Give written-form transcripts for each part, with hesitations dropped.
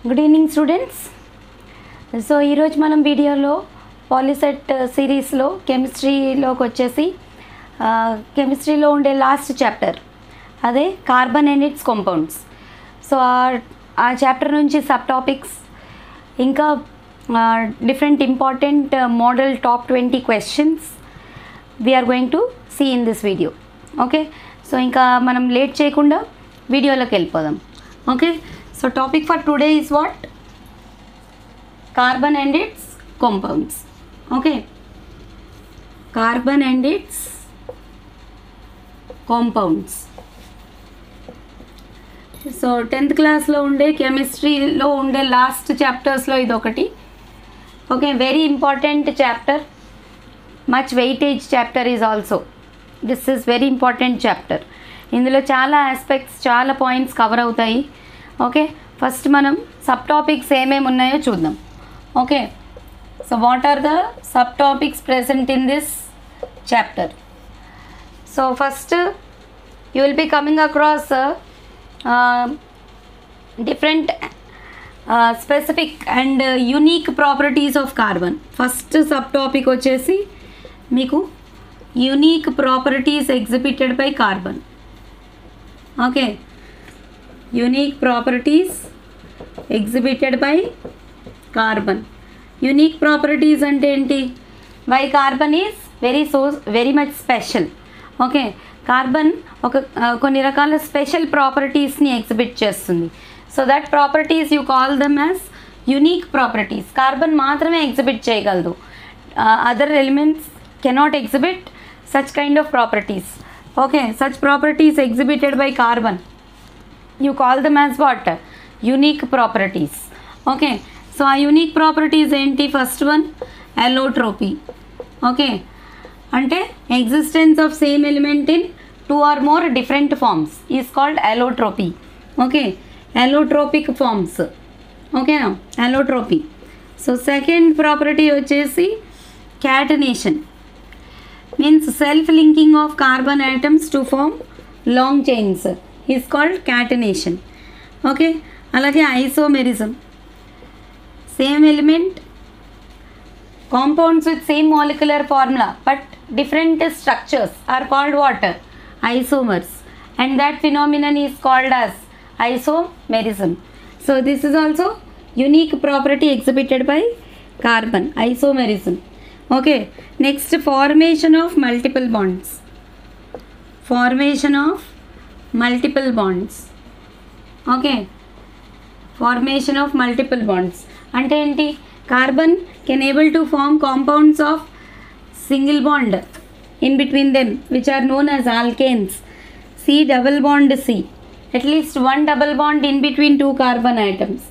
Good evening students. So ఈరోజు మనం వీడియోలో పాలిసెట్ సిరీస్లో కెమిస్ట్రీలోకి వచ్చేసి కెమిస్ట్రీలో ఉండే లాస్ట్ చాప్టర్ అదే carbon and its compounds. So ఆ చాప్టర్ నుంచి సబ్ టాపిక్స్ ఇంకా different important model top 20 questions we are going to see in this video. Okay, so ఇంకా మనం లేట్ చేయకుండా వీడియోలోకి వెళ్ళిపోదాం. Okay, so topic for today is what? Carbon and its compounds. Okay, carbon and its compounds. So 10th class lo unde chemistry lo unde last chapters lo idokati. Okay, very important chapter, much weightage chapter is also. This is very important chapter. ఇందులో చాలా aspects చాలా points cover అవుతాయి. Okay, first మనం sub topics ఏమేమి ఉన్నాయో చూద్దాం. Okay, so what are the sub topics present in this chapter? So first you will be coming across different specific and unique properties of carbon. First sub topic వచ్చేసి మీకు unique properties exhibited by carbon. Okay, unique properties exhibited by carbon. Unique properties ante enti? Why carbon is very much special. Okay, carbon oka konni rakala special properties ni exhibit chestundi. So that properties you call them as unique properties. Carbon maatrame exhibit cheyagaladu, other elements cannot exhibit such kind of properties. Okay, such properties exhibited by carbon, you call them as what? Unique properties. Okay, so a unique properties enti? First one, allotropy. Okay, ante existence of same element in two or more different forms is called allotropy. Okay, allotropic forms. Okay, now allotropy. So second property vachesi catenation, means self linking of carbon atoms to form long chains is called catenation. Okay, alage isomerism, same element, compounds with same molecular formula but different structures are called what? Isomers, and that phenomenon is called as isomerism. So this is also unique property exhibited by carbon, isomerism. Okay, next, formation of multiple bonds. Formation of multiple bonds. Okay, formation of multiple bonds ante enti? Carbon can able to form compounds of single bond in between them which are known as alkanes. C double bond C, at least one double bond in between two carbon atoms.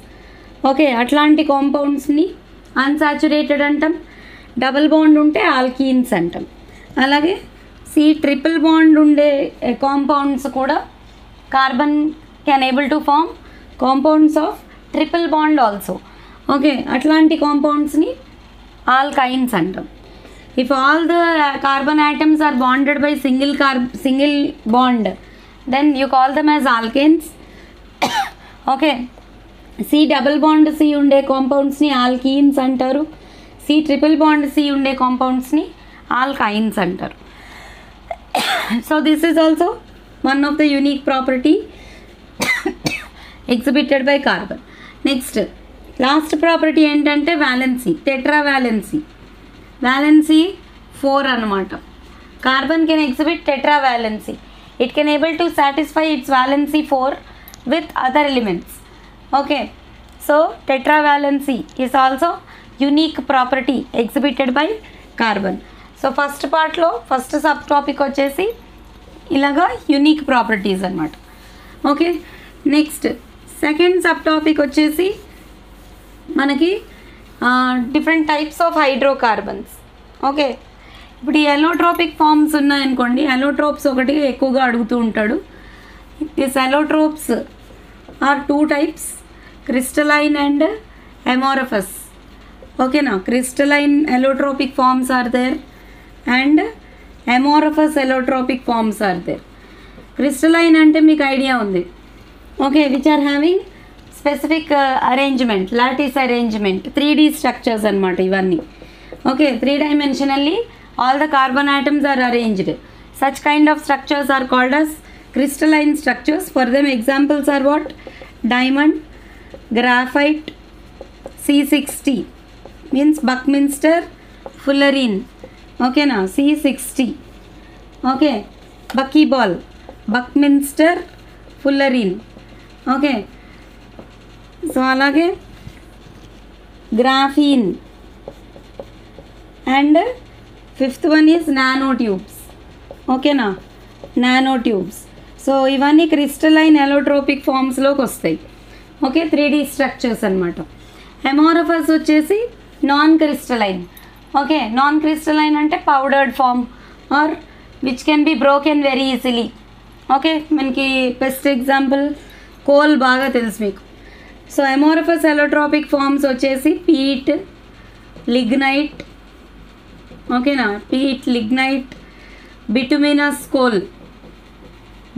Okay, atlanti compounds ni unsaturated antam, double bond ఉంటే alkenes అంటాం. అలాగే C triple bond ఉండే compounds కూడా carbon can able to form compounds of triple bond also. Okay, అట్లాంటి కాంపౌండ్స్ని alkynes అంటాం. If all the carbon atoms are bonded by single bond then you call them as alkanes. Okay, C double bond C ఉండే కాంపౌండ్స్ని alkenes అంటారు. C triple bond C ఉండే కాంపౌండ్స్ని alkynes అంటారు. So this is also one of the unique property exhibited by carbon. Next last property ఏంటంటే valency, టెట్రావాలెన్సీ. Valency 4 అన్నమాట. Carbon can exhibit టెట్రావాలెన్సీ. It can able to satisfy it's valency 4 with other elements. Okay, so టెట్రావాలెన్సీ is also unique property exhibited by carbon. So first పార్ట్లో first sub topic వచ్చేసి ఇలాగా unique properties అన్నమాట. Okay, next second sub topic వచ్చేసి మనకి different types of hydrocarbons. Okay, ఇప్పుడు ఈ allotropic forms ఉన్నాయనుకోండి, అలోట్రోప్స్ ఒకటి ఎక్కువగా అడుగుతూ ఉంటాడు. This allotropes are 2 types, crystalline and amorphous. Okay, now crystalline allotropic forms are there and amorphous allotropic forms are there. Crystalline ante meeku idea undi. Okay, which are having specific arrangement, lattice arrangement, 3D structures అనమాట ఇవన్నీ. Okay, 3 dimensionally all the carbon atoms are arranged. Such kind of structures are called as crystalline structures. For them examples are what? Diamond, graphite, C60 means Buckminster fullerene. Okay na, C60. Okay, buckyball, Buckminster fullerene. Okay, so alage graphene, and fifth one is nanotubes. Okay na, nanotubes. So ఇవన్నీ crystalline allotropic ఫామ్స్లోకి వస్తాయి. Okay, 3D structures అనమాట. Amorphous వచ్చేసి non crystalline. Okay, non crystalline అంటే powdered form or which can be broken very easily. Okay, మనకి best example coal బాగా తెలుసు మీకు. సో అమోరఫస్ ఎలోట్రోపిక్ ఫామ్స్ వచ్చేసి పీట్, లిగ్నైట్. ఓకేనా, peat, lignite, bituminous coal,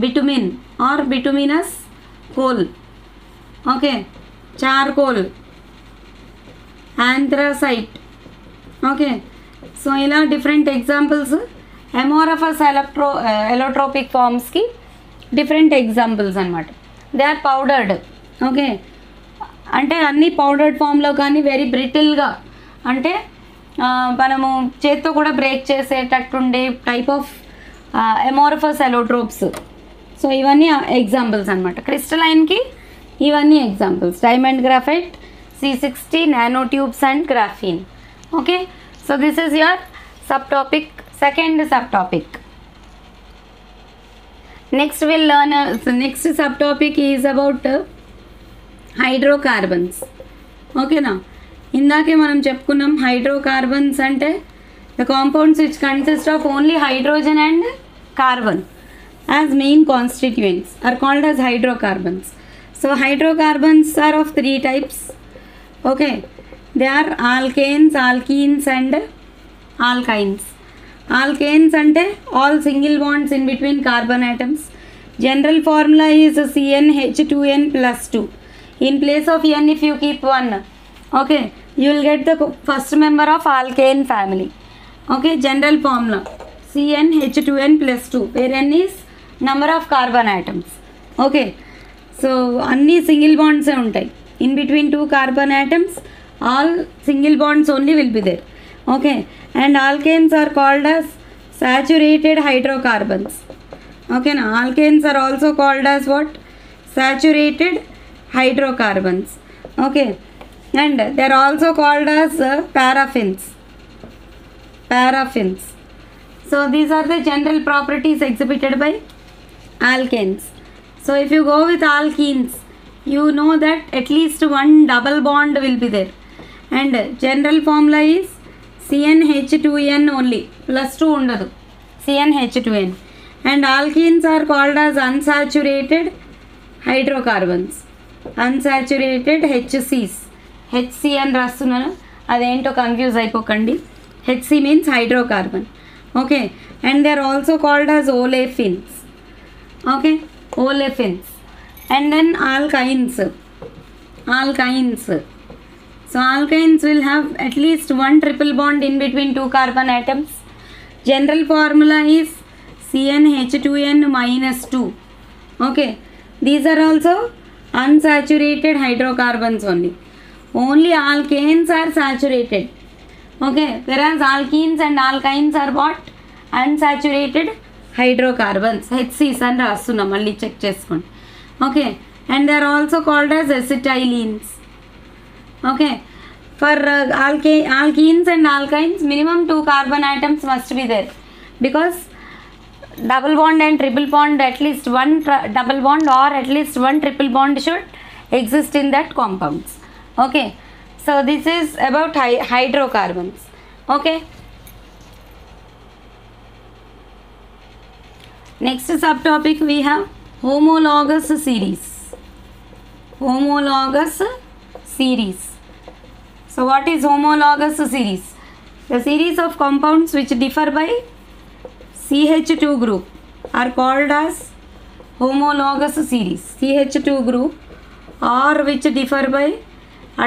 bitumen or bituminous coal. Okay, charcoal, anthracite. Okay, so ఇలా different examples amorphous allotropic ఫామ్స్కి different examples అనమాట. They are powdered. Okay, అంటే అన్నీ పౌడర్డ్ ఫామ్లో కానీ వెరీ బ్రిటిల్గా, అంటే మనము చేత్తో కూడా బ్రేక్ చేసేటట్టుండే టైప్ ఆఫ్ అమోరఫస్ ఎలోట్రోప్స్. సో ఇవన్నీ ఎగ్జాంపుల్స్ అనమాట. క్రిస్టలైన్కి ఇవన్నీ examples: diamond, graphite, C60, nano tubes and graphene. Okay, so this is your sub topic, second sub topic. Next will learn, next sub topic is about hydrocarbons. ఓకేనా, ఇందాకే మనం చెప్పుకున్నాం hydrocarbons అంటే the compounds which consist of only hydrogen and carbon as main constituents are called as hydrocarbons. So hydrocarbons are of 3 types. Okay, they are alkanes, alkenes and alkynes. Alkanes ante all single bonds in between carbon atoms. General formula is CnH2n plus 2. In place of n, if you keep 1, okay, you will get the first member of alkane family. Okay, general formula CnH2n plus 2, where n is number of carbon atoms. Okay, so అన్ని single బాండ్సే ఉంటాయి. In between 2 carbon atoms all single bonds only will be there. Okay, and alkanes are called as saturated hydrocarbons. ఓకేనా, alkanes are also called as what? Saturated hydrocarbons. Okay, and they are also called as paraffins. Paraffins. So these are the general properties exhibited by alkanes. So if you go with alkenes, you know that at least one double bond will be there, and general formula is CnH2n only, plus 2 undadu, CnH2n. And alkenes are called as unsaturated hydrocarbons, unsaturated HCs. HC అని రాస్తున్నాను, అదేంటో confuse అయిపోకండి. HC means hydrocarbon. Okay, and they are also called as olefins. Okay, olefins. And then alkynes. Alkynes. So alkynes will have at least one triple bond in between 2 carbon atoms. General formula is CnH2n minus 2. Okay, these are also unsaturated hydrocarbons only. Only alkanes are saturated. Okay, whereas alkenes and alkynes are what? Unsaturated hydrocarbons. HCs అని రాస్తున్నా, మళ్ళీ check చేసుకోండి. Okay, and they are also called as acetylenes. Okay, for alkenes and alkynes minimum 2 carbon atoms must be there, because double bond and triple bond, at least one double bond or at least one triple bond should exist in that compounds. Okay, so this is about hydrocarbons. Okay, next subtopic we have homologous series. Homologous series. So what is homologous series? The series of compounds which differ by CH2 group are called as homologous series. CH2 group or which differ by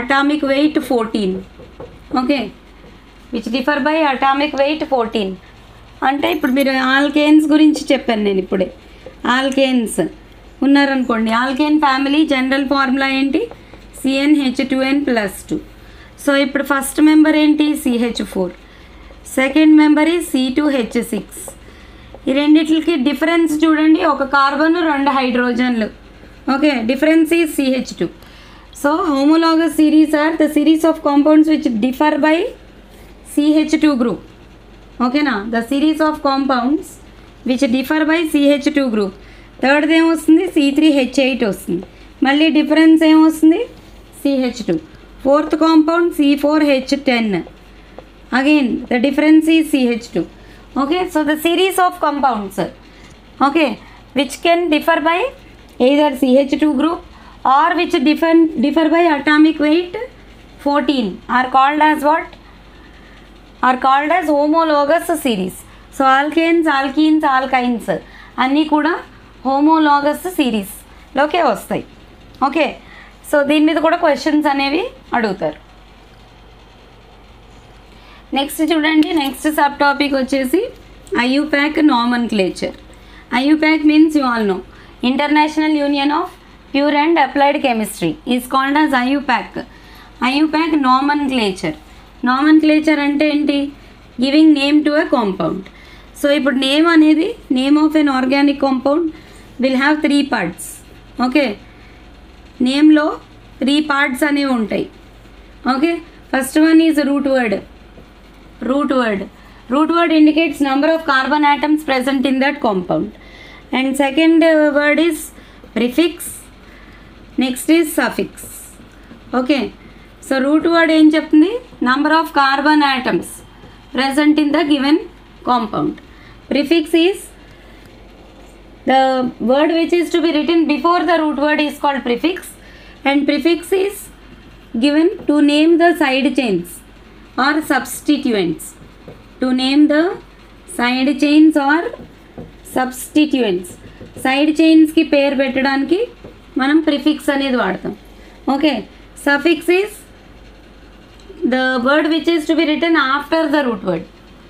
atomic weight 14. Okay, which differ by atomic weight 14. అంటే ఇప్పుడు మీరు alkanes గురించి చెప్పాను నేను ఇప్పుడే. Alkanes ఉన్నారనుకోండి, alkane family general formula ఏంటి? CnH2n+2. So ఇప్పుడు ఫస్ట్ మెంబర్ ఏంటి? CH4. సెకండ్ మెంబర్ ఈ C2H6. ఈ రెండిట్లకి డిఫరెన్స్ చూడండి, ఒక కార్బన్ 2 హైడ్రోజన్లు. ఓకే, డిఫరెన్స్ ఈ CH2. So homologous series are the series of compounds which differ by CH2 group. ఓకేనా, the series of compounds which differ by CH2 group. థర్డ్ది ఏమొస్తుంది? C3H8 వస్తుంది. మళ్ళీ డిఫరెన్స్ ఏమొస్తుంది? CH2. Fourth compound C4H10. Again the difference ఈ CH2. Okay, so the series of compounds, okay, which can differ by either CH2 group or which differ by atomic weight 14 are called as what? Are called as homologous series. So alkanes, alkenes, alkynes అన్నీ కూడా homologous సిరీస్లోకే వస్తాయి. Okay, so దీని మీద కూడా questions అనేవి అడుగుతారు. Next చూడండి, next sub topic వచ్చేసి IUPAC nomenclature. IUPAC means you all know, international union of Pure and Applied Chemistry is called as IUPAC. IUPAC nomenclature. Nomenclature అంటే ఏంటి? Giving name to a compound. So ఇప్పుడు name అనేది, name of an organic compound will have 3 parts. Okay, నేమ్లో 3 parts అనేవి ఉంటాయి. Okay, first one is root word. Root word indicates number of carbon atoms present in that compound. And second word is prefix. Next is suffix. Okay, so root word ఏం చెప్తుంది? Number of carbon atoms present in the given compound. Prefix is the word which is to be written before the root word is called prefix, and prefix is given to name the side chains or substituents. To name the side chains or substituents. Side చైన్స్కి పేరు పెట్టడానికి మనం prefix అనేది వాడతాం. Okay, suffix is the word which is to be written after the root word.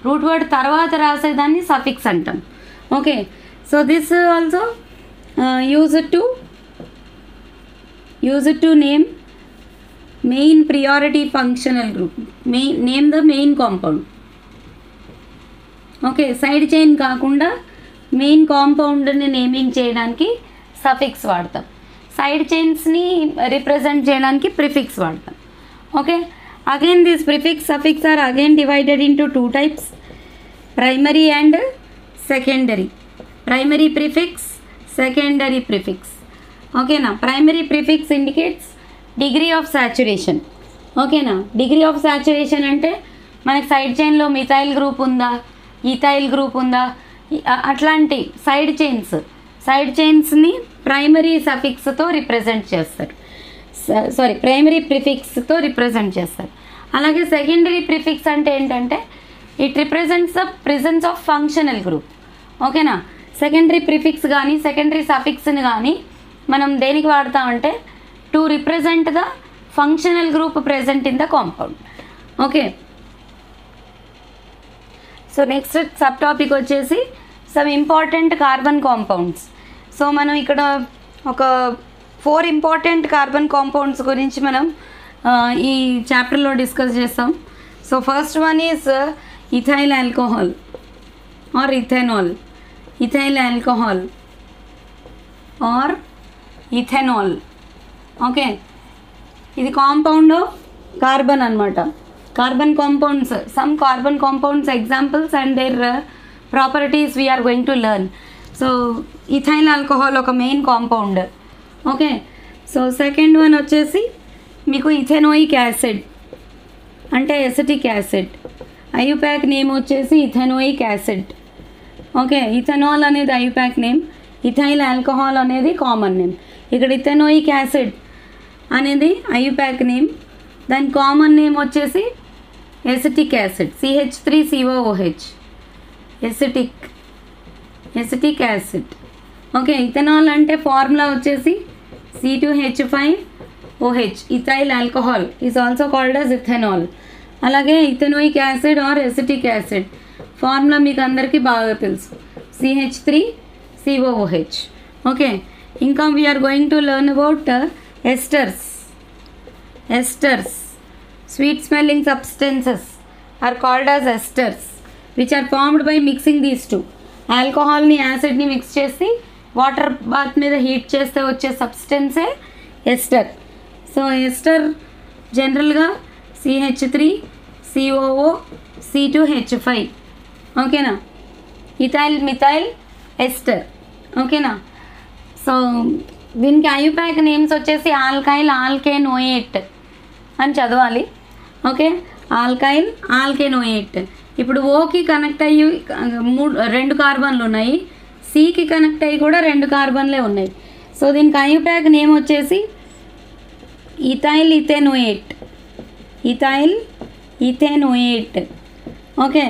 Root word తర్వాత రాసేదాన్ని suffix అంటాం. Okay, so this also use it to name main priority functional group. Name the main compound. Okay, side chain కాకుండా main కాంపౌండ్ని naming చేయడానికి suffix వాడతాం. Side చైన్స్ని represent చేయడానికి prefix వాడతాం. Okay, again this prefix suffix are again divided into 2 types, primary and secondary. Primary prefix, secondary prefix. ఓకేనా, primary prefix indicates degree of saturation. ఓకేనా, degree of saturation అంటే మనకి side చైన్లో methyl group ఉందా, ethyl group ఉందా, అట్లాంటి side చైన్స్ని primary సఫిక్స్తో రిప్రజెంట్ చేస్తారు. ప్రైమరీ ప్రిఫిక్స్తో రిప్రజెంట్ చేస్తారు. అలాగే సెకండరీ ప్రిఫిక్స్ అంటే ఏంటంటే it represents the presence of functional group. ఓకేనా, సెకండరీ ప్రిఫిక్స్ కానీ సెకండరీ సఫిక్స్ని కానీ మనం దేనికి వాడతామంటే to represent the functional group present in the compound. Okay, so next sub topic వచ్చేసి some important carbon compounds. So మనం ఇక్కడ ఒక 4 ఇంపార్టెంట్ కార్బన్ కాంపౌండ్స్ గురించి మనం ఈ చాప్టర్లో డిస్కస్ చేస్తాం. So first one is ethyl alcohol or ethanol. Ethyl alcohol or ethanol. Okay, ఇది కాంపౌండ్ కార్బన్ అనమాట. Carbon compounds, some carbon compounds examples and their properties we are going to learn. So ethyl alcohol ఒక main compound. Okay, so second one వచ్చేసి మీకు ethanoic acid అంటే acetic acid. IUPAC name వచ్చేసి ethanoic acid. Okay, ethanol అనేది IUPAC name, ethyl alcohol అనేది common name. ఇక్కడ ethanoic acid అనేది IUPAC name, దాని కామన్ నేమ్ వచ్చేసి acetic acid CH3COOH. Acetic acid. Okay, ethanol అంటే ఫార్ములా వచ్చేసి C2H5 OH, ethyl alcohol is also called as ethanol. అలాగే ethanoic acid or acetic acid formula మీకు అందరికీ బాగా తెలుసు, CH3COOH. ఓకే, ఇంకా we are going to learn about esters. Sweet smelling substances are called as esters, which are formed by mixing these two. ఆల్కహాల్ని యాసిడ్ని mix చేసి water bath మీద heat చేస్తే వచ్చే సబ్స్టెన్సే ఎస్టర్. సో ఎస్టర్ జనరల్గా CH3COO C2H5. ఓకేనా, ethyl methyl ester. ఓకేనా, so దీనికి ఐయుపాక్ నేమ్స్ వచ్చేసి ఆల్కైల్ ఆల్కేనోయేట్ అని చదవాలి. Okay, alkyl alkanoate. ఇప్పుడు ఓకి కనెక్ట్ అయ్యి 2 కార్బన్లు ఉన్నాయి, సికి కనెక్ట్ అయ్యి కూడా 2 కార్బన్లే ఉన్నాయి. సో దీనికి ఐయుపాక్ నేమ్ వచ్చేసి ethyl ethanoate. Okay,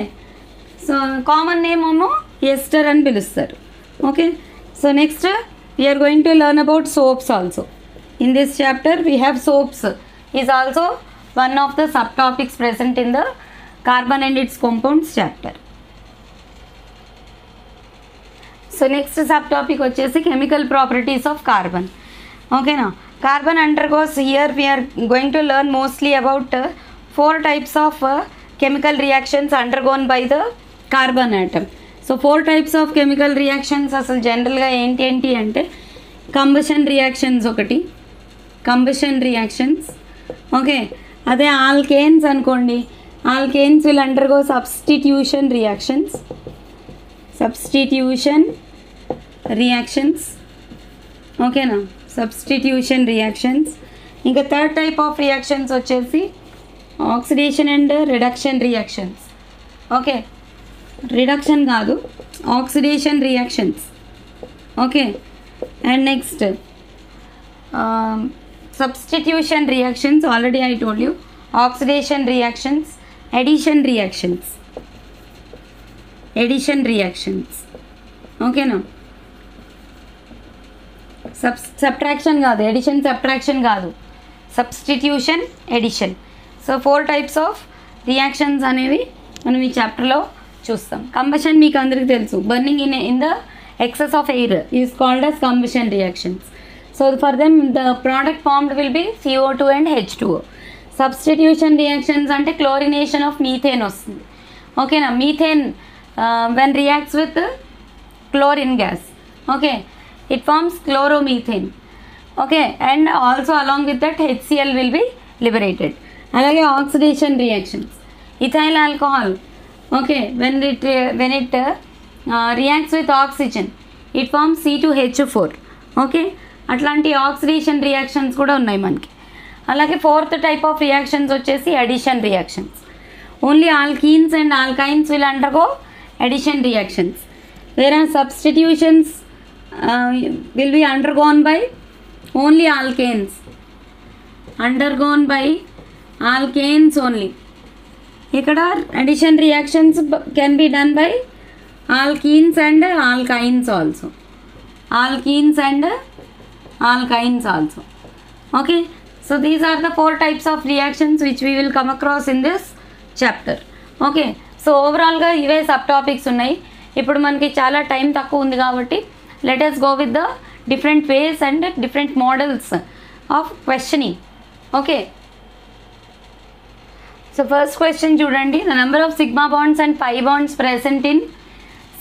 so common name ఏమో ఎస్టర్ అని పిలుస్తారు. Okay, so next we are going to learn about soaps also. In this chapter we have soaps is also one of the subtopics present in the carbon and its compounds chapter. So next subtopic వచ్చేసి chemical properties of carbon. Okay, now carbon undergoes, here we are going to learn mostly about 4 types of chemical reactions undergone by the carbon atom. So 4 types of chemical reactions అసలు జనరల్గా ఏంటి అంటే combustion reactions ఒకటి, combustion reactions. Okay, అదే alkanes అనుకోండి, alkanes will undergo substitution reactions. ఓకేనా, substitution reactions. ఇంకా 3rd type of reactions వచ్చేసి oxidation and reduction reactions. Okay, reduction కాదు, oxidation reactions. Okay, and next substitution reactions, already I told you. Oxidation reactions, addition reactions. ఓకేనా, subtraction కాదు, addition subtraction కాదు, substitution addition. So 4 types of reactions అనేవి మనం ఈ చాప్టర్లో చూస్తాం. కంబషన్ మీకు అందరికీ తెలుసు, burning in the excess of air is called as combustion reactions. So for them the product formed will be CO2 and H2O. Substitution reactions అంటే chlorination of methane వస్తుంది. ఓకేనా, methane when reacts with chlorine gas, okay, it forms chloromethane. Okay, and also along with that HCl will be liberated. అలాగే oxidation reactions, ethyl alcohol. Okay, when it reacts with oxygen, it forms C2H4. Okay, అట్లాంటి oxidation reactions కూడా ఉన్నాయి మనకి. అలాగే 4th type of reactions వచ్చేసి addition reactions. Only alkenes and alkynes will undergo addition reactions, whereas substitutions will be undergone by only alkanes, only. ఇక్కడ addition reactions can be done by alkenes and alkynes also. Okay, so these are the 4 types of reactions which we will come across in this chapter. Okay, so ఓవరాల్గా ఇవే sub topics ఉన్నాయి. ఇప్పుడు మనకి చాలా time తక్కువ ఉంది కాబట్టి let us go with the different ways and different models of questioning. Okay, so first question చూడండి, the number of sigma bonds and pi bonds present in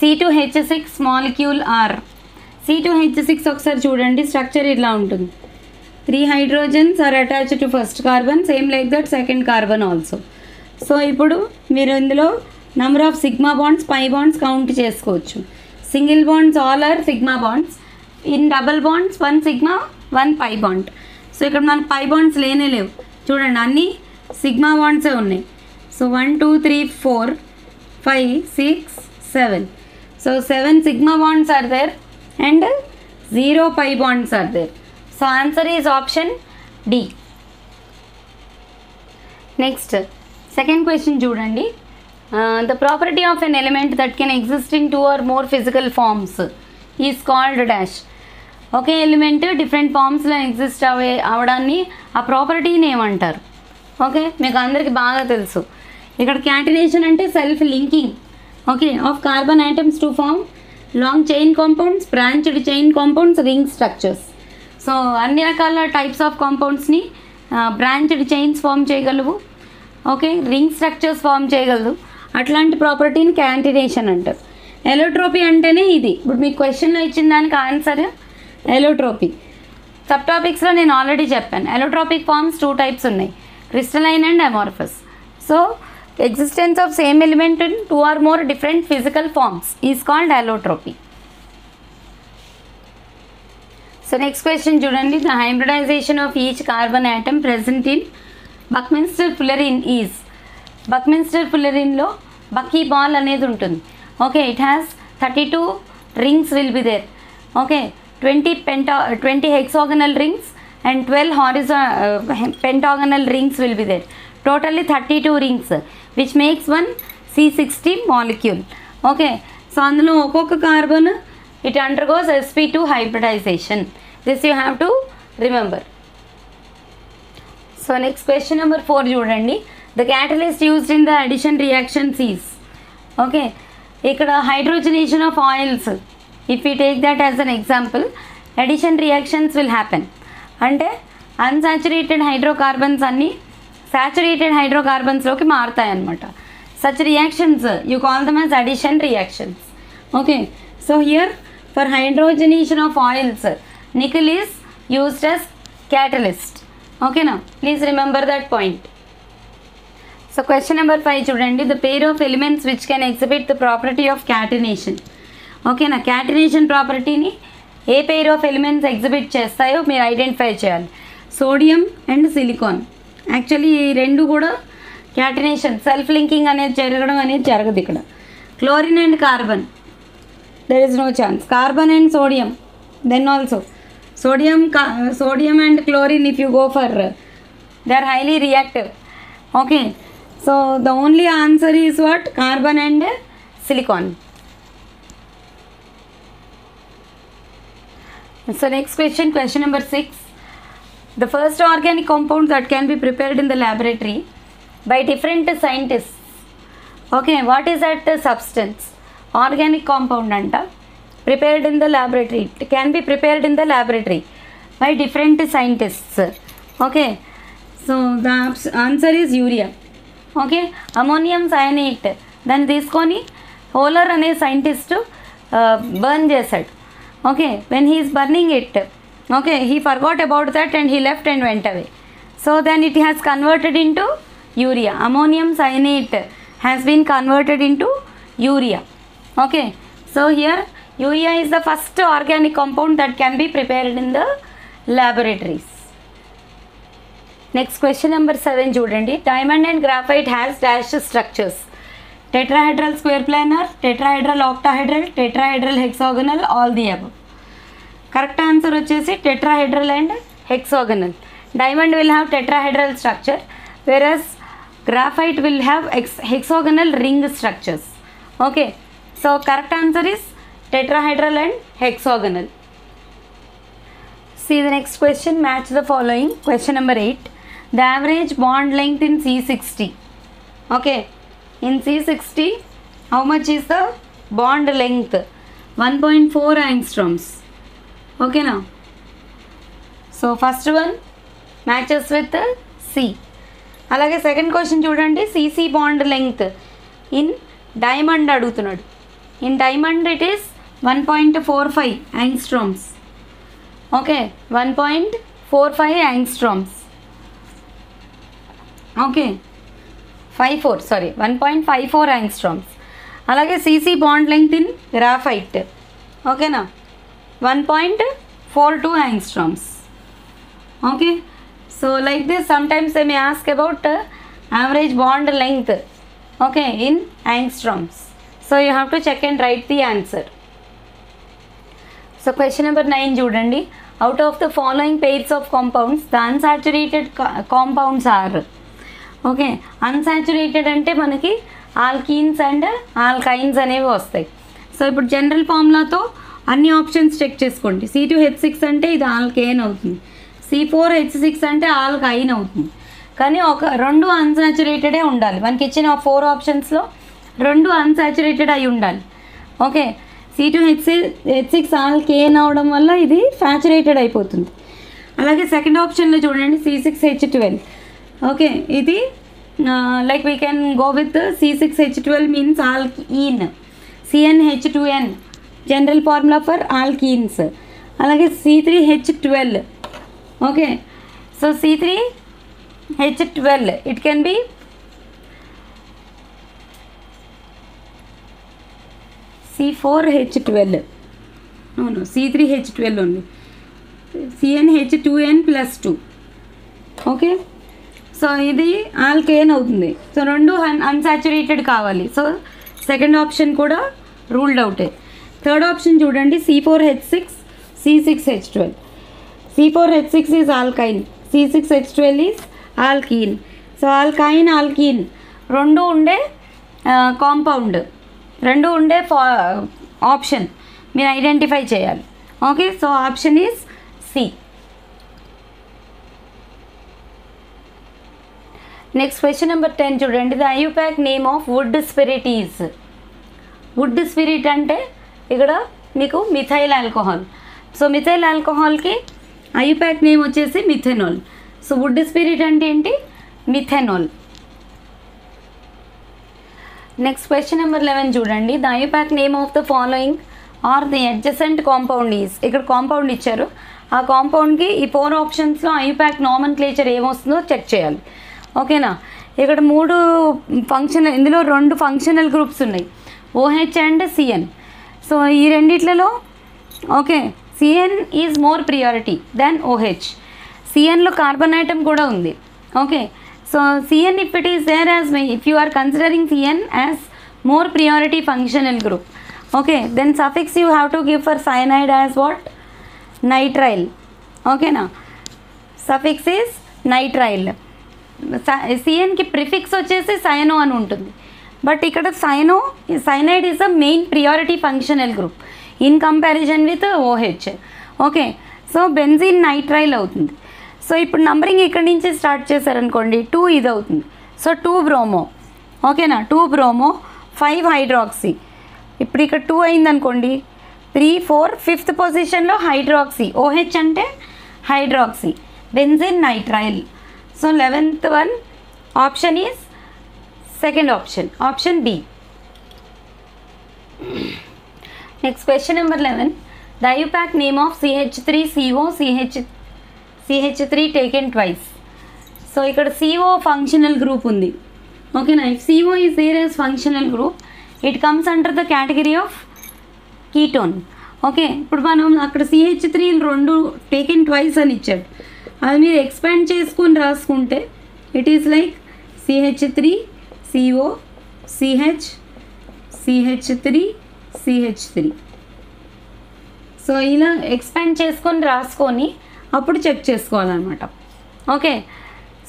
C2H6 molecule are. C2H6 ఒకసారి చూడండి, structure ఇట్లా ఉంటుంది. 3 hydrogens are attached to first carbon, same like that second carbon also. So ఇప్పుడు మీరు ఇందులో number of sigma bonds pi bonds count చేసుకోవచ్చు. Single bonds all are sigma bonds, in double bonds 1 sigma 1 pi bond. So ఇక్కడ మనకు పై bonds లేవు చూడండి, అన్నీ sigma బాండ్సే ఉన్నాయి. So 1 2 3 4 5 6 7. So 7 sigma bonds are there and 0 pi bonds are there. So answer is option D. Next, second question చూడండి, the property of an element that can exist in 2 or more physical forms is called dash. ఒకే element different ఫామ్స్లో exist అవడాన్ని ఆ ప్రాపర్టీని ఏమంటారు? Okay, మీకు అందరికీ బాగా తెలుసు. ఇక్కడ క్యాటినేషన్ అంటే self linking, okay, of carbon atoms to form long chain compounds, branched chain compounds, ring structures. So అన్ని రకాల టైప్స్ ఆఫ్ కాంపౌండ్స్ని బ్రాంచ్డ్ చైన్స్ ఫామ్ చేయగలవు, ఓకే, రింగ్ స్ట్రక్చర్స్ ఫామ్ చేయగలదు. అట్లాంటి ప్రాపర్టీని క్యాటినేషన్ అంటారు. ఎలోట్రోపీ అంటేనే ఇది. ఇప్పుడు మీకు క్వశ్చన్లో ఇచ్చిన దానికి ఆన్సర్ ఎలోట్రోపీ. సబ్ టాపిక్స్లో నేను ఆల్రెడీ చెప్పాను. ఎలోట్రోపిక్ ఫార్మ్స్ 2 టైప్స్ ఉన్నాయి, crystalline and amorphous. So existence of same element in 2 or more different physical forms is called allotropy. So next question చూడండి, the hybridization of each carbon atom present in Buckminster fullerene is. Buckminster fullerene లో బక్కీ ball అనేది ఉంటుంది. Okay, it has 32 rings will be there. Okay, 20 hexagonal rings and 12 pentagonal rings will be there. Totally 32 rings which makes one C60 molecule. Okay, so అందులో ఒక్కొక్క carbon it undergoes sp2 hybridization. This you have to remember. So next question number 4 చూడండి, the catalyst used in the addition reactions is. Okay, ఇక్కడ hydrogenation of oils, if we take that as an example, addition reactions will happen. అంటే unsaturated hydrocarbons అన్నీ saturated hydrocarbonsలోకి మారుతాయి అన్నమాట. Such reactions you call them as addition reactions. Okay, so here for hydrogenation of oils, nickel is used as catalyst. Okay, now please remember that point. So question number 5 చూడండి, the pair of elements which can exhibit the property of catenation. Okay నా, catenation ప్రాపర్టీని a pair of elements exhibit చేస్తాయో మీరు identify చేయాలి. Sodium and silicon. Actually ఈ రెండు కూడా catenation self linking అనేది జరగడం అనేది జరగదు ఇక్కడ. Chlorine and carbon, there is no chance. Carbon and sodium, then also sodium and chlorine, if you go for, they are highly reactive. Okay, so the only answer is what? Carbon and silicon. So next question, question number 6. The first organic compound that can be prepared in the laboratory by different scientists. Okay, what is that substance? Organic compound anta prepared in the laboratory. It can be prepared in the laboratory by different scientists. Okay, so the answer is urea. Okay, ammonium cyanate దాన్ని తీసుకొని హోలర్ అనే scientist burn చేశాడు. Okay, when he is burning it, okay, he forgot about that and he left and went away. So then it has converted into urea. Ammonium cyanate has been converted into urea. Okay, so here urea is the first organic compound that can be prepared in the laboratories. Next question number 7 చూడండి, diamond and graphite has dash structures. Tetrahedral square planar, tetrahedral octahedral, tetrahedral hexagonal, all the above. Correct answer వచ్చేసి tetrahedral and hexagonal. Diamond will have tetrahedral structure, whereas graphite will have hexagonal ring structures. Okay, so correct answer is tetrahedral and hexagonal. See the next question, match the following. Question number 8. The average bond length in C60. Okay, in C60 how much is the bond length? 1.4 angstroms. Okay now, so first one matches with C. అలాగే second question చూడండి, CC bond length in diamond అడుగుతున్నాడు. In diamond it is 1.45 angstroms. Okay, 1.45 angstroms. Okay, 1.54 angstroms. అలాగే CC bond length in graphite, ఓకేనా, 1.42 angstroms. Okay, so like this sometimes they may ask about average bond length, okay, in angstroms. So you have to check and write the answer. So question number 9 చూడండి, out of the following pairs of compounds the unsaturated compounds are. Okay, unsaturated అంటే మనకి alkenes and alkynes అనేవి వస్తాయి. So ఇప్పుడు general ఫార్ములాతో అన్ని options check చేసుకోండి. C2H6 అంటే ఇది ఆల్కేన్ అవుతుంది, C4H6 అంటే ఆల్కైన్ అవుతుంది. కానీ రెండు అన్సాచురేటెడే ఉండాలి. మనకి ఇచ్చిన 4 ఆప్షన్స్లో 2 అన్సాచురేటెడ్ అయి ఉండాలి. ఓకే, C2H6 ఆల్కేన్ అవడం వల్ల ఇది సాచురేటెడ్ అయిపోతుంది. అలాగే సెకండ్ ఆప్షన్లో చూడండి C6H12. ఓకే, ఇది like we can go with C6H12 means alkyne. CnH2n general formula for alkenes. అలాగే C3H12. Okay, so C3H12 it can be C4H12. అవును, C3H12 ఉంది, CnH2n+2. ఓకే, సో ఇది ఆల్కేన్ అవుతుంది. సో 2 అన్సాచురేటెడ్ కావాలి. So second option కూడా ruled అవుటే. Third option చూడండి C4H6, C6H12. C4H6 is ఆల్కైన్, C6H12 is alkyne. So ఆల్కైన్ alkyne 2 ఉండే కాంపౌండ్, 2 ఉండే ఆప్షన్ మీరు ఐడెంటిఫై చేయాలి. Okay, so option is C. Next question number 10 చూడండి. The IUPAC name of wood spirit is. Wood spirit అంటే ఇక్కడ మీకు methyl alcohol. So methyl ఆల్కహాల్కి IUPAC name వచ్చేసి మిథెనాల్. సో వుడ్ స్పిరిట్ అంటే ఏంటి? మిథెనాల్. నెక్స్ట్ క్వశ్చన్ నెంబర్ 11 చూడండి. The IUPAC name of the following are the adjacent compound is. ఇక్కడ compound ఇచ్చారు, ఆ కాంపౌండ్కి ఈ 4 ఆప్షన్స్లో IUPAC నామన్క్లేచర్ ఏమొస్తుందో చెక్ చేయాలి. ఓకేనా, ఇక్కడ 3 ఫంక్షనల్, ఇందులో 2 ఫంక్షనల్ గ్రూప్స్ ఉన్నాయి, OH అండ్ CN. సో ఈ రెండిట్లలో okay CN is more priority than OH. CNలో కార్బన్ ఐటమ్ కూడా ఉంది. Okay, so CN if it is there as if you are considering CN as more priority functional group, okay, then suffix you have to give for cyanide as what? Nitrile. Okay na, suffix is nitrile. CNకి prefix వచ్చేసి cyano అని ఉంటుంది, but ఇక్కడ cyanide is a main priority functional group in comparison with OH. Okay, so benzene nitrile అవుతుంది. So ఇప్పుడు numbering ఇక్కడి నుంచి start చేశారనుకోండి, 2 ఇది అవుతుంది. So 2 bromo. ఓకేనా, 2 బ్రోమో 5 హైడ్రాక్సీ. ఇప్పుడు ఇక్కడ 2 అయిందనుకోండి, 3 4 5th పొజిషన్లో హైడ్రాక్సీ. OH అంటే hydroxy, benzene nitrile. So 11th one option is second option, option B. Next question number 11. The IUPAC name of CH3CO CH3 taken twice. So ఇక్కడ CO functional group ఉంది. Okay na, if CO is there as functional group, it comes under the category of ketone. Okay, ఇప్పుడు మనం అక్కడ CH3 2 taken twice అని ఇచ్చాడు, అది మీరు expand చేసుకొని రాసుకుంటే it is like CH3 CO CH CH3 CH3. So ఇలా ఎక్స్పాండ్ చేసుకొని రాసుకొని అప్పుడు చెక్ చేసుకోవాలన్నమాట. ఓకే,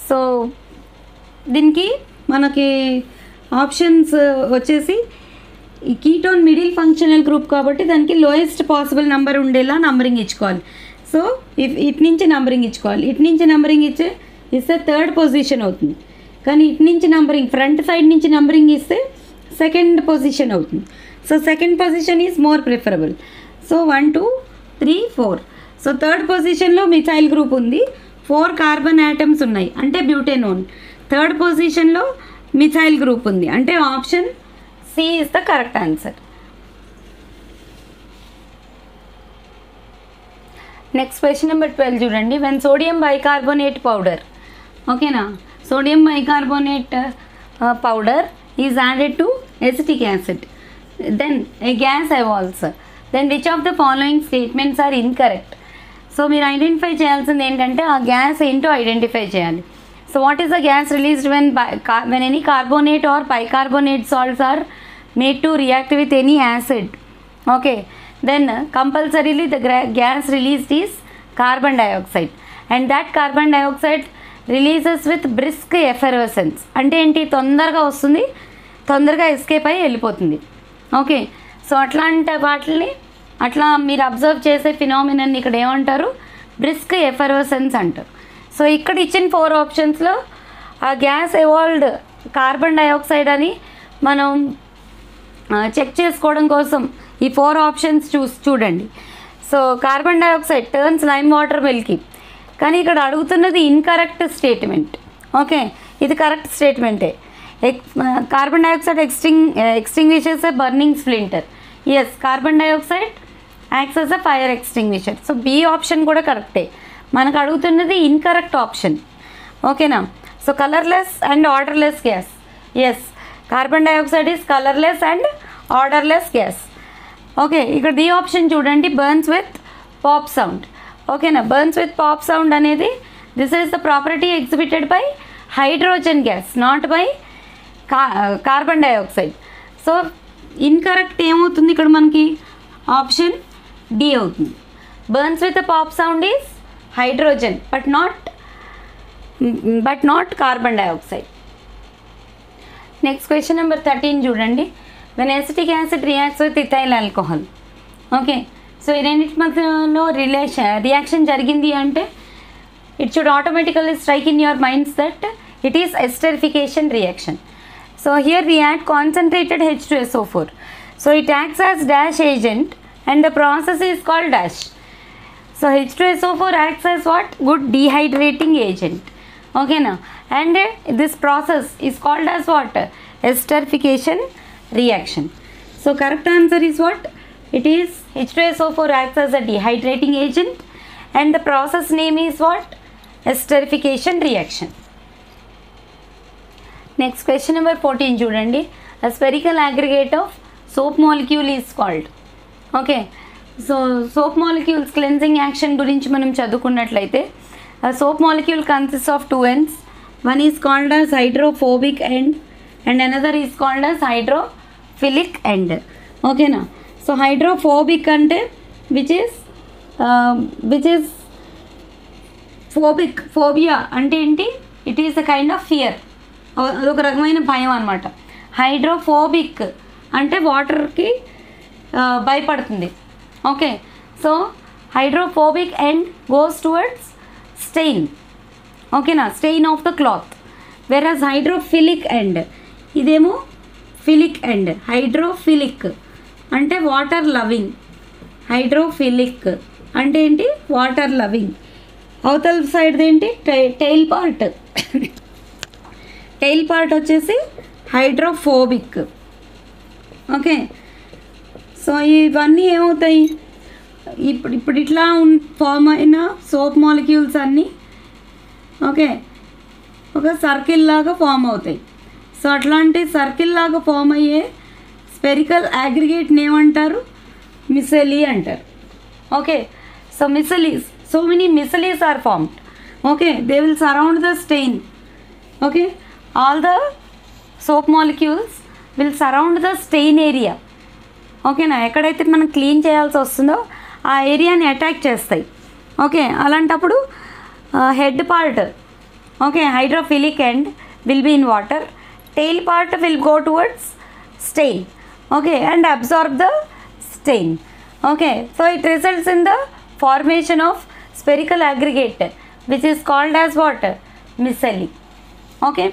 సో దీనికి మనకి ఆప్షన్స్ వచ్చేసి ఈ కీటోన్ మిడిల్ ఫంక్షనల్ గ్రూప్ కాబట్టి దానికి లోయెస్ట్ పాసిబుల్ నెంబర్ ఉండేలా నంబరింగ్ ఇచ్చుకోవాలి. సో ఇటు నుంచి నంబరింగ్ ఇచ్చుకోవాలి, ఇటు నుంచి నంబరింగ్ ఇస్తే 3rd పొజిషన్ అవుతుంది. కానీ ఇటు నుంచి నంబరింగ్ ఫ్రంట్ సైడ్ నుంచి నంబరింగ్ ఇస్తే 2nd పొజిషన్ అవుతుంది. So 2nd position is more preferable. So 1 2 3 4. So 3rd పొజిషన్లో మిథైల్ గ్రూప్ ఉంది, 4 కార్బన్ యాటమ్స్ ఉన్నాయి అంటే బ్యూటెనోన్. 3rd పొజిషన్లో మిథైల్ గ్రూప్ ఉంది అంటే option C is the correct answer. Next question number 12 చూడండి. వెన్ సోడియం బైకార్బోనేట్ పౌడర్, ఓకేనా, sodium bicarbonate powder is added to acetic acid, then a gas evolves, then which of the following statements are incorrect. So మీరు identify చేయాల్సింది ఏంటంటే ఆ gas ఏంటో identify చేయాలి. So what is the gas released when any carbonate or bicarbonate salts are made to react with any acid? Okay, then compulsorily the gas released is carbon dioxide, and that carbon dioxide releases with brisk effervescence. అంటే ఏంటి, తొందరగా వస్తుంది, తొందరగా escape అయ్యి వెళ్ళిపోతుంది. Okay, so అట్లాంటి వాటిని అట్లా మీరు అబ్జర్వ్ చేసే ఫినామినన్ ఇక్కడ ఏమంటారు, బ్రిస్క్ ఎఫర్వసెన్స్ అంటారు. సో ఇక్కడ ఇచ్చిన 4 ఆప్షన్స్లో ఆ గ్యాస్ ఎవాల్వ్డ్ కార్బన్ డైఆక్సైడ్ అని మనం చెక్ చేసుకోవడం కోసం ఈ 4 ఆప్షన్స్ చూడండి. So carbon dioxide turns lime water milky, కానీ ఇక్కడ అడుగుతున్నది ఇన్కరెక్ట్ స్టేట్మెంట్. ఓకే, ఇది కరెక్ట్ స్టేట్మెంటే. Carbon dioxide extinguishes a burning splinter. Yes, carbon dioxide acts as a fire extinguisher. So B option కూడా కరెక్టే. మనకు అడుగుతున్నది ఇన్కరెక్ట్ ఆప్షన్. ఓకేనా. So colourless and odourless gas. Yes, carbon dioxide is colourless and odourless gas. Okay, ఇక్కడ D option చూడండి, burns with pop sound. ఓకేనా, burns with pop sound అనేది this is the property exhibited by hydrogen gas, not by carbon dioxide. So incorrect ఏమవుతుంది ఇక్కడ మనకి, option D అవుతుంది. Burns with pop sound is hydrogen but not carbon dioxide. Next question number 13 చూడండి. When acetic acid reacts with ethyl alcohol. Okay, so ఈ రెండింటి మధ్యలో reaction జరిగింది అంటే it should automatically strike in your minds that it is esterification reaction. So here we add concentrated H2SO4. So it acts as dash agent and the process is called dash. So H2SO4 acts as what? Good dehydrating agent. Okay now, and this process is called as what? Esterification reaction. So correct answer is what? It is H2SO4 acts as a dehydrating agent and the process name is what? Esterification reaction. Next question number 14 చూడండి. A spherical aggregate of soap molecule is called. Okay, so soap molecules cleansing action గురించి మనం చదువుకున్నట్లయితే soap molecule consist of 2 ends. One is called as hydrophobic end and another is called as hydrophilic end. ఓకేనా. So hydrophobic అంటే which is phobic, phobia అంటే ఏంటి, it is a kind of fear, అదొక రకమైన భయం అనమాట. హైడ్రోఫోబిక్ అంటే వాటర్కి భయపడుతుంది. Okay, so hydrophobic end goes towards stain. ఓకేనా, stain of the cloth. Whereas hydrophilic end, ఇదేమో ఫిలిక్ ఎండ్. హైడ్రోఫిలిక్ అంటే వాటర్ లవింగ్, హైడ్రోఫిలిక్ అంటే ఏంటి, వాటర్ లవింగ్. అవతల సైడ్ ఏంటి, టెయిల్ పార్ట్. టెయిల్ పార్ట్ వచ్చేసి హైడ్రోఫోబిక్. ఓకే, సో ఇవన్నీ ఏమవుతాయి, ఇప్పుడు ఇట్లా ఫామ్ అయిన సోప్ మాలిక్యూల్స్ అన్నీ ఓకే ఒక సర్కిల్ లాగా ఫామ్ అవుతాయి. సో అట్లాంటి సర్కిల్ లాగా ఫామ్ అయ్యే స్పెరికల్ అగ్రిగేట్ని ఏమంటారు, మిసెలీ అంటారు. Okay, so micelles, so many micellies are formed. Okay, they will surround the stain. Okay, all the soap molecules will surround the stain area. Okay నా, ఎక్కడైతే మనం క్లీన్ చేయాల్సి వస్తుందో ఆ ఏరియాని అటాక్ చేస్తాయి. ఓకే, అలాంటప్పుడు head part okay hydrophilic end will be in water, tail part will go towards stain. Okay, and absorb the stain. Okay, so it results in the formation of spherical aggregate which is called as what, micelli. Okay,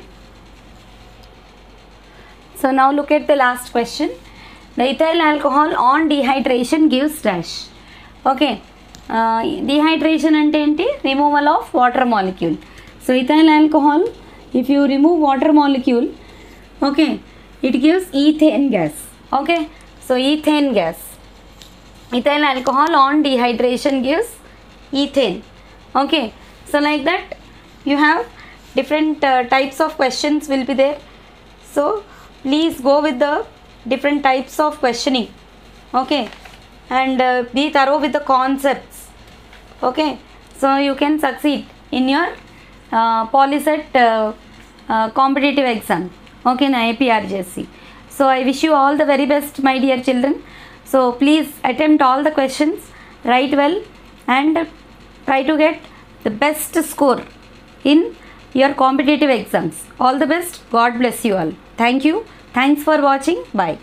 so now look at the last question. The ethyl alcohol on dehydration gives dash. Okay, dehydration ante enti, removal of water molecule. So ethyl alcohol, if you remove water molecule, okay, it gives ethane gas. Okay, so ethane gas, ethyl alcohol on dehydration gives ethane. Okay, so like that you have different types of questions will be there. So please go with the different types of questioning. Okay, and be thorough with the concepts. Okay, so you can succeed in your PolyCET competitive exam. Okay na, APRJC. So I wish you all the very best, my dear children. So please attempt all the questions, write well and try to get the best score in your competitive exams. All the best. God bless you all. Thank you. Thanks for watching. Bye.